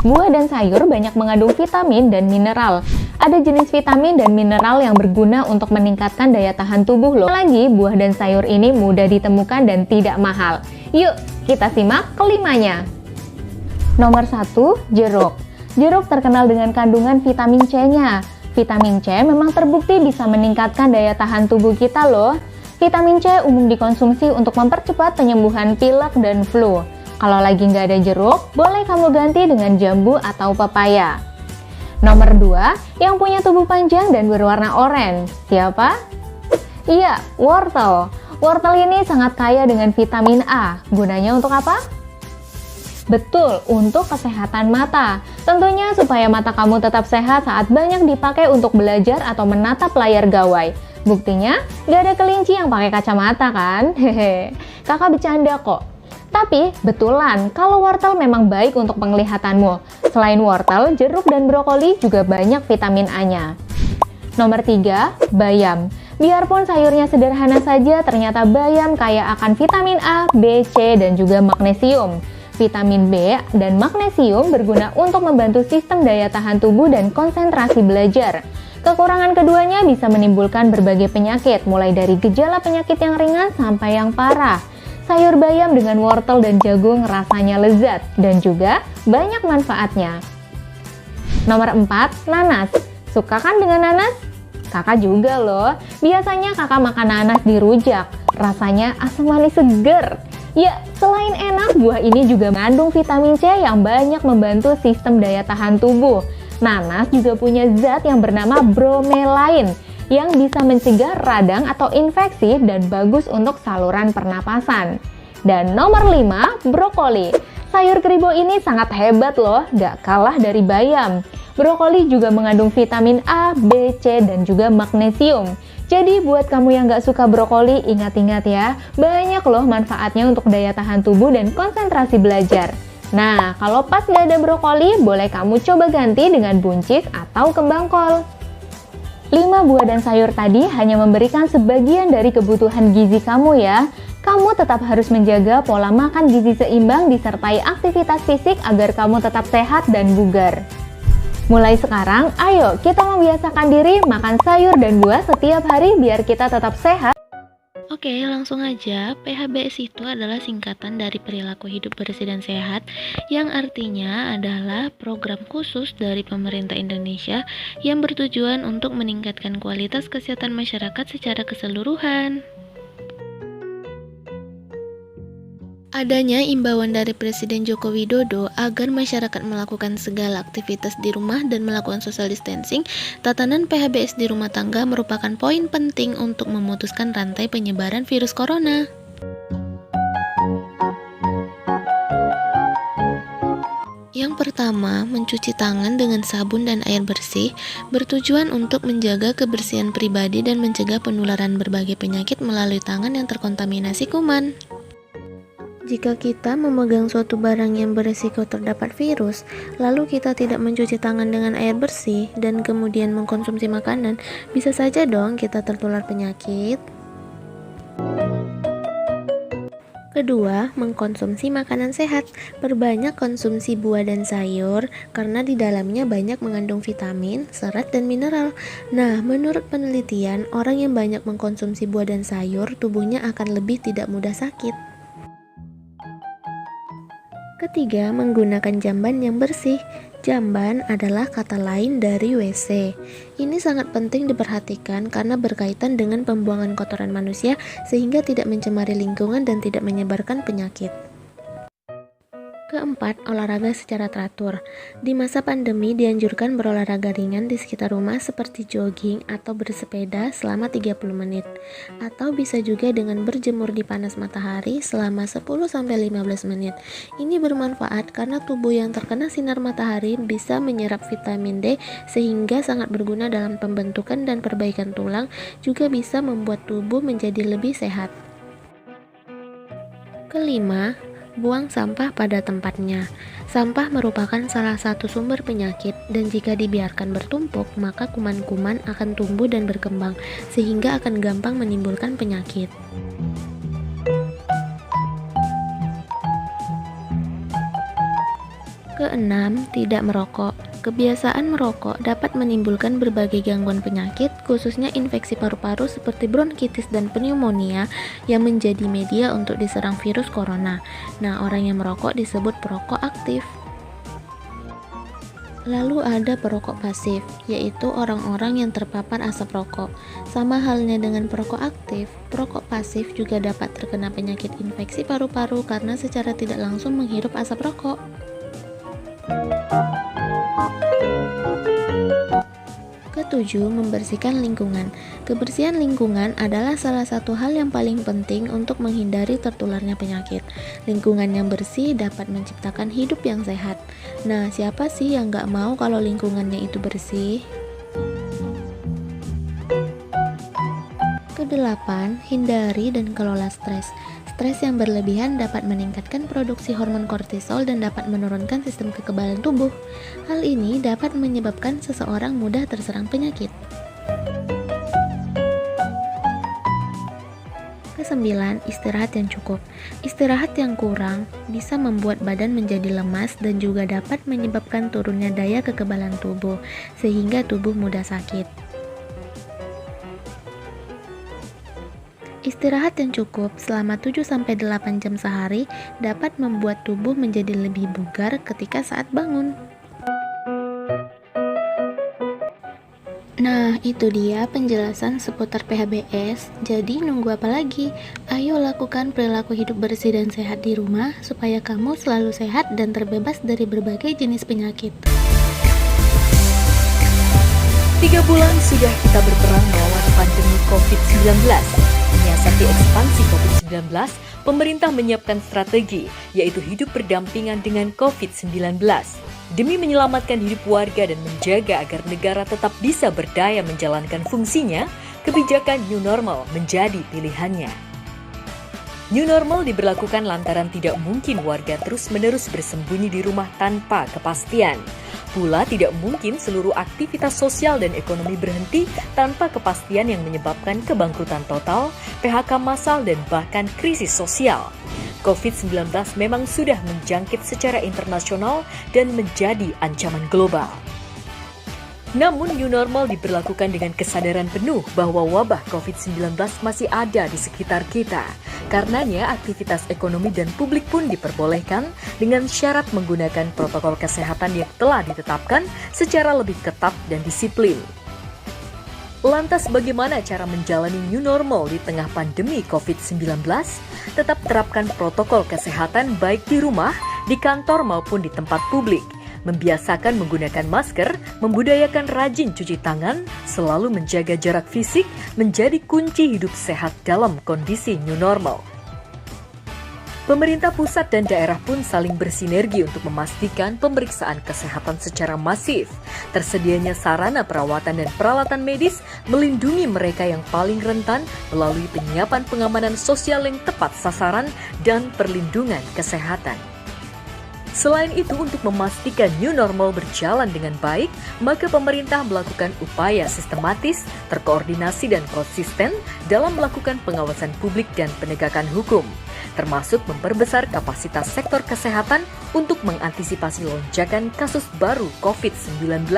Buah dan sayur banyak mengandung vitamin dan mineral. Ada jenis vitamin dan mineral yang berguna untuk meningkatkan daya tahan tubuh loh. Lagi, buah dan sayur ini mudah ditemukan dan tidak mahal. Yuk, kita simak kelimanya. Nomor 1, jeruk. Jeruk terkenal dengan kandungan vitamin C-nya. Vitamin C memang terbukti bisa meningkatkan daya tahan tubuh kita loh. Vitamin C umum dikonsumsi untuk mempercepat penyembuhan pilek dan flu. Kalau lagi nggak ada jeruk, boleh kamu ganti dengan jambu atau pepaya. Nomor 2, yang punya tubuh panjang dan berwarna oranye. Siapa? Iya, wortel. Wortel ini sangat kaya dengan vitamin A. Gunanya untuk apa? Betul, untuk kesehatan mata. Tentunya supaya mata kamu tetap sehat saat banyak dipakai untuk belajar atau menatap layar gawai. Buktinya, nggak ada kelinci yang pakai kacamata kan? Hehe, kakak bercanda kok. Tapi, betulan, kalau wortel memang baik untuk penglihatanmu. Selain wortel, jeruk dan brokoli juga banyak vitamin A-nya. Nomor 3, bayam. Biarpun sayurnya sederhana saja, ternyata bayam kaya akan vitamin A, B, C, dan juga magnesium. Vitamin B dan magnesium berguna untuk membantu sistem daya tahan tubuh dan konsentrasi belajar. Kekurangan keduanya bisa menimbulkan berbagai penyakit, mulai dari gejala penyakit yang ringan sampai yang parah. Sayur bayam dengan wortel dan jagung rasanya lezat dan juga banyak manfaatnya. Nomor 4, nanas. Suka kan dengan nanas? Kakak juga loh. Biasanya kakak makan nanas di rujak. Rasanya asam manis seger. Ya, selain enak, buah ini juga mengandung vitamin C yang banyak membantu sistem daya tahan tubuh. Nanas juga punya zat yang bernama bromelain yang bisa mencegah radang atau infeksi dan bagus untuk saluran pernapasan. Dan nomor 5, brokoli. Sayur keribo ini sangat hebat loh, gak kalah dari bayam. Brokoli juga mengandung vitamin A, B, C, dan juga magnesium. Jadi buat kamu yang gak suka brokoli, ingat-ingat ya, banyak loh manfaatnya untuk daya tahan tubuh dan konsentrasi belajar. Nah, kalau pas gak ada brokoli, boleh kamu coba ganti dengan buncis atau kembang kol. 5 buah dan sayur tadi hanya memberikan sebagian dari kebutuhan gizi kamu ya. Kamu tetap harus menjaga pola makan gizi seimbang disertai aktivitas fisik agar kamu tetap sehat dan bugar. Mulai sekarang, ayo kita membiasakan diri makan sayur dan buah setiap hari biar kita tetap sehat. Oke, langsung aja. PHBS itu adalah singkatan dari perilaku hidup bersih dan sehat, yang artinya adalah program khusus dari pemerintah Indonesia yang bertujuan untuk meningkatkan kualitas kesehatan masyarakat secara keseluruhan. Adanya imbauan dari Presiden Joko Widodo agar masyarakat melakukan segala aktivitas di rumah dan melakukan social distancing, tatanan PHBS di rumah tangga merupakan poin penting untuk memutuskan rantai penyebaran virus corona. Yang pertama, mencuci tangan dengan sabun dan air bersih bertujuan untuk menjaga kebersihan pribadi dan mencegah penularan berbagai penyakit melalui tangan yang terkontaminasi kuman. Jika kita memegang suatu barang yang berisiko terdapat virus, lalu kita tidak mencuci tangan dengan air bersih dan kemudian mengkonsumsi makanan, bisa saja dong kita tertular penyakit. Kedua, mengkonsumsi makanan sehat. Perbanyak konsumsi buah dan sayur karena di dalamnya banyak mengandung vitamin, serat, dan mineral. Nah, menurut penelitian, orang yang banyak mengkonsumsi buah dan sayur, tubuhnya akan lebih tidak mudah sakit. Ketiga, menggunakan jamban yang bersih. Jamban adalah kata lain dari WC. Ini sangat penting diperhatikan karena berkaitan dengan pembuangan kotoran manusia sehingga tidak mencemari lingkungan dan tidak menyebarkan penyakit. Keempat, olahraga secara teratur. Di masa pandemi dianjurkan berolahraga ringan di sekitar rumah seperti jogging atau bersepeda selama 30 menit. Atau bisa juga dengan berjemur di panas matahari selama 10-15 menit. Ini bermanfaat karena tubuh yang terkena sinar matahari bisa menyerap vitamin D sehingga sangat berguna dalam pembentukan dan perbaikan tulang, juga bisa membuat tubuh menjadi lebih sehat. Kelima, buang sampah pada tempatnya. Sampah merupakan salah satu sumber penyakit dan jika dibiarkan bertumpuk, maka kuman-kuman akan tumbuh dan berkembang sehingga akan gampang menimbulkan penyakit. Keenam, tidak merokok. Kebiasaan merokok dapat menimbulkan berbagai gangguan penyakit, khususnya infeksi paru-paru seperti bronkitis dan pneumonia yang menjadi media untuk diserang virus corona. Nah, orang yang merokok disebut perokok aktif. Lalu ada perokok pasif, yaitu orang-orang yang terpapar asap rokok. Sama halnya dengan perokok aktif, perokok pasif juga dapat terkena penyakit infeksi paru-paru karena secara tidak langsung menghirup asap rokok. Ketujuh, membersihkan lingkungan. Kebersihan lingkungan adalah salah satu hal yang paling penting untuk menghindari tertularnya penyakit. Lingkungan yang bersih dapat menciptakan hidup yang sehat. Nah, siapa sih yang nggak mau kalau lingkungannya itu bersih? Kedelapan, hindari dan kelola stres. Stres yang berlebihan dapat meningkatkan produksi hormon kortisol dan dapat menurunkan sistem kekebalan tubuh. Hal ini dapat menyebabkan seseorang mudah terserang penyakit. Kesembilan, istirahat yang cukup. Istirahat yang kurang bisa membuat badan menjadi lemas dan juga dapat menyebabkan turunnya daya kekebalan tubuh, sehingga tubuh mudah sakit. Istirahat yang cukup selama 7-8 jam sehari dapat membuat tubuh menjadi lebih bugar ketika saat bangun. Nah, itu dia penjelasan seputar PHBS. Jadi nunggu apa lagi? Ayo lakukan perilaku hidup bersih dan sehat di rumah supaya kamu selalu sehat dan terbebas dari berbagai jenis penyakit. 3 bulan sudah kita berperang melawan pandemi COVID-19. Menyiasati ekspansi COVID-19, pemerintah menyiapkan strategi, yaitu hidup berdampingan dengan COVID-19. Demi menyelamatkan hidup warga dan menjaga agar negara tetap bisa berdaya menjalankan fungsinya, kebijakan New Normal menjadi pilihannya. New Normal diberlakukan lantaran tidak mungkin warga terus-menerus bersembunyi di rumah tanpa kepastian. Pula tidak mungkin seluruh aktivitas sosial dan ekonomi berhenti tanpa kepastian yang menyebabkan kebangkrutan total, PHK massal dan bahkan krisis sosial. COVID-19 memang sudah menjangkit secara internasional dan menjadi ancaman global. Namun New Normal diberlakukan dengan kesadaran penuh bahwa wabah COVID-19 masih ada di sekitar kita. Karenanya aktivitas ekonomi dan publik pun diperbolehkan dengan syarat menggunakan protokol kesehatan yang telah ditetapkan secara lebih ketat dan disiplin. Lantas bagaimana cara menjalani New Normal di tengah pandemi COVID-19? Tetap terapkan protokol kesehatan baik di rumah, di kantor maupun di tempat publik. Membiasakan menggunakan masker, membudayakan rajin cuci tangan, selalu menjaga jarak fisik menjadi kunci hidup sehat dalam kondisi new normal. Pemerintah pusat dan daerah pun saling bersinergi untuk memastikan pemeriksaan kesehatan secara masif. Tersedianya sarana perawatan dan peralatan medis melindungi mereka yang paling rentan melalui penyiapan pengamanan sosial yang tepat sasaran dan perlindungan kesehatan. Selain itu, untuk memastikan new normal berjalan dengan baik, maka pemerintah melakukan upaya sistematis, terkoordinasi dan konsisten dalam melakukan pengawasan publik dan penegakan hukum, termasuk memperbesar kapasitas sektor kesehatan untuk mengantisipasi lonjakan kasus baru COVID-19.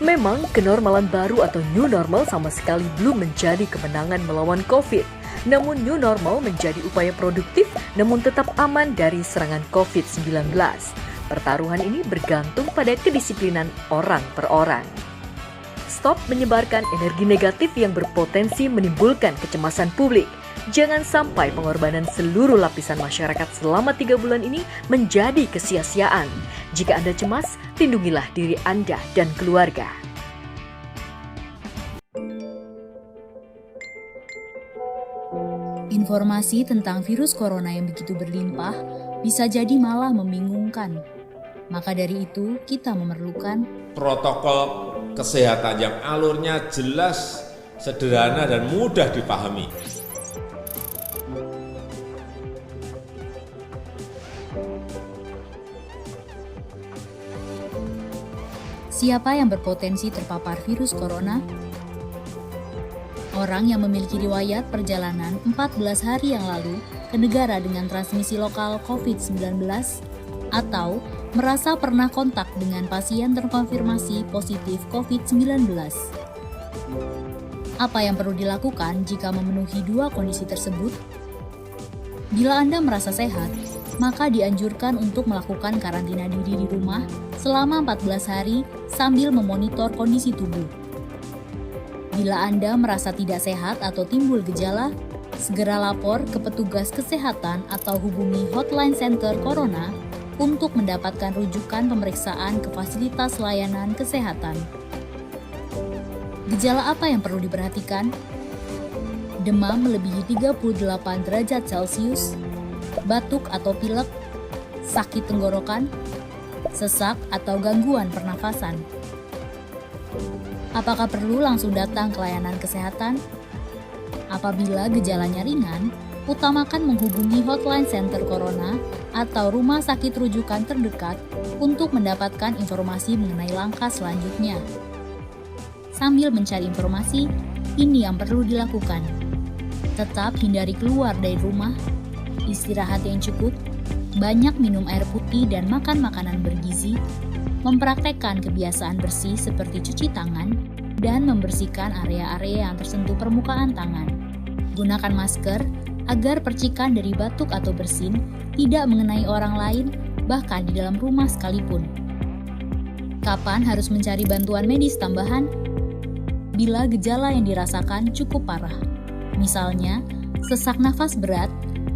Memang, kenormalan baru atau new normal sama sekali belum menjadi kemenangan melawan COVID. Namun new normal menjadi upaya produktif namun tetap aman dari serangan COVID-19. Pertaruhan ini bergantung pada kedisiplinan orang per orang. Stop menyebarkan energi negatif yang berpotensi menimbulkan kecemasan publik. Jangan sampai pengorbanan seluruh lapisan masyarakat selama 3 bulan ini menjadi kesia-siaan. Jika Anda cemas, lindungilah diri Anda dan keluarga. Informasi tentang virus corona yang begitu berlimpah bisa jadi malah membingungkan. Maka dari itu, kita memerlukan protokol kesehatan yang alurnya jelas, sederhana, dan mudah dipahami. siapa yang berpotensi terpapar virus corona. Orang yang memiliki riwayat perjalanan 14 hari yang lalu ke negara dengan transmisi lokal COVID-19, atau merasa pernah kontak dengan pasien terkonfirmasi positif COVID-19. Apa yang perlu dilakukan jika memenuhi dua kondisi tersebut? Bila Anda merasa sehat, maka dianjurkan untuk melakukan karantina diri di rumah selama 14 hari sambil memonitor kondisi tubuh. Bila Anda merasa tidak sehat atau timbul gejala, segera lapor ke petugas kesehatan atau hubungi hotline center Corona untuk mendapatkan rujukan pemeriksaan ke fasilitas layanan kesehatan. Gejala apa yang perlu diperhatikan? Demam melebihi 38 derajat Celcius, batuk atau pilek, sakit tenggorokan, sesak atau gangguan pernafasan. Apakah perlu langsung datang ke layanan kesehatan? Apabila gejalanya ringan, utamakan menghubungi hotline center Corona atau rumah sakit rujukan terdekat untuk mendapatkan informasi mengenai langkah selanjutnya. Sambil mencari informasi, ini yang perlu dilakukan. Tetap hindari keluar dari rumah, istirahat yang cukup, banyak minum air putih dan makan makanan bergizi, mempraktekkan kebiasaan bersih seperti cuci tangan, dan membersihkan area-area yang tersentuh permukaan tangan. Gunakan masker agar percikan dari batuk atau bersin tidak mengenai orang lain, bahkan di dalam rumah sekalipun. Kapan harus mencari bantuan medis tambahan? Bila gejala yang dirasakan cukup parah, misalnya sesak nafas berat,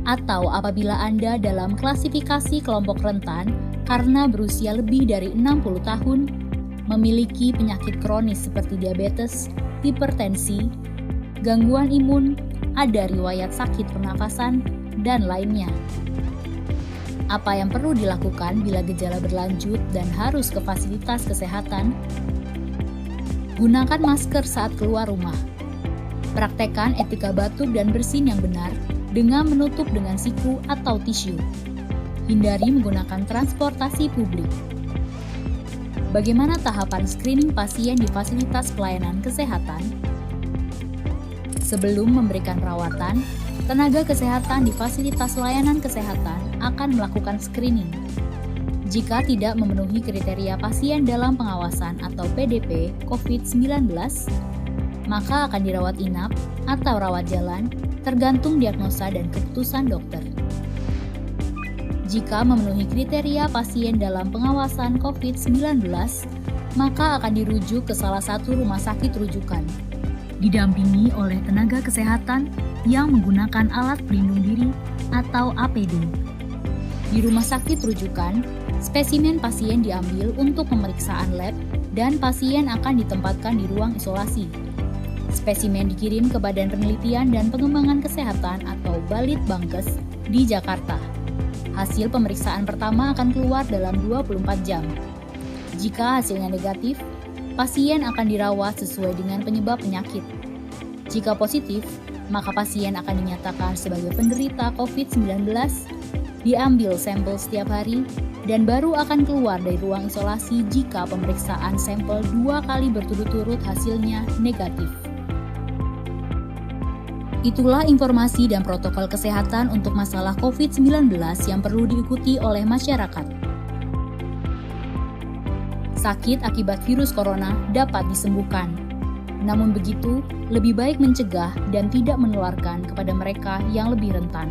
atau apabila Anda dalam klasifikasi kelompok rentan karena berusia lebih dari 60 tahun, memiliki penyakit kronis seperti diabetes, hipertensi, gangguan imun, ada riwayat sakit pernafasan, dan lainnya. Apa yang perlu dilakukan bila gejala berlanjut dan harus ke fasilitas kesehatan? Gunakan masker saat keluar rumah. Praktekkan etika batuk dan bersin yang benar dengan menutup dengan siku atau tisu. Hindari menggunakan transportasi publik. Bagaimana tahapan screening pasien di fasilitas pelayanan kesehatan? Sebelum memberikan perawatan, tenaga kesehatan di fasilitas layanan kesehatan akan melakukan screening. Jika tidak memenuhi kriteria pasien dalam pengawasan atau PDP COVID-19, maka akan dirawat inap atau rawat jalan tergantung diagnosa dan keputusan dokter. Jika memenuhi kriteria pasien dalam pengawasan COVID-19, maka akan dirujuk ke salah satu rumah sakit rujukan, didampingi oleh tenaga kesehatan yang menggunakan alat pelindung diri atau APD. Di rumah sakit rujukan, spesimen pasien diambil untuk pemeriksaan lab dan pasien akan ditempatkan di ruang isolasi. Spesimen dikirim ke Badan Penelitian dan Pengembangan Kesehatan atau Balitbangkes di Jakarta. Hasil pemeriksaan pertama akan keluar dalam 24 jam. Jika hasilnya negatif, pasien akan dirawat sesuai dengan penyebab penyakit. Jika positif, maka pasien akan dinyatakan sebagai penderita COVID-19, diambil sampel setiap hari, dan baru akan keluar dari ruang isolasi jika pemeriksaan sampel 2 kali berturut-turut hasilnya negatif. Itulah informasi dan protokol kesehatan untuk masalah COVID-19 yang perlu diikuti oleh masyarakat. Sakit akibat virus corona dapat disembuhkan. Namun begitu, lebih baik mencegah dan tidak menularkan kepada mereka yang lebih rentan.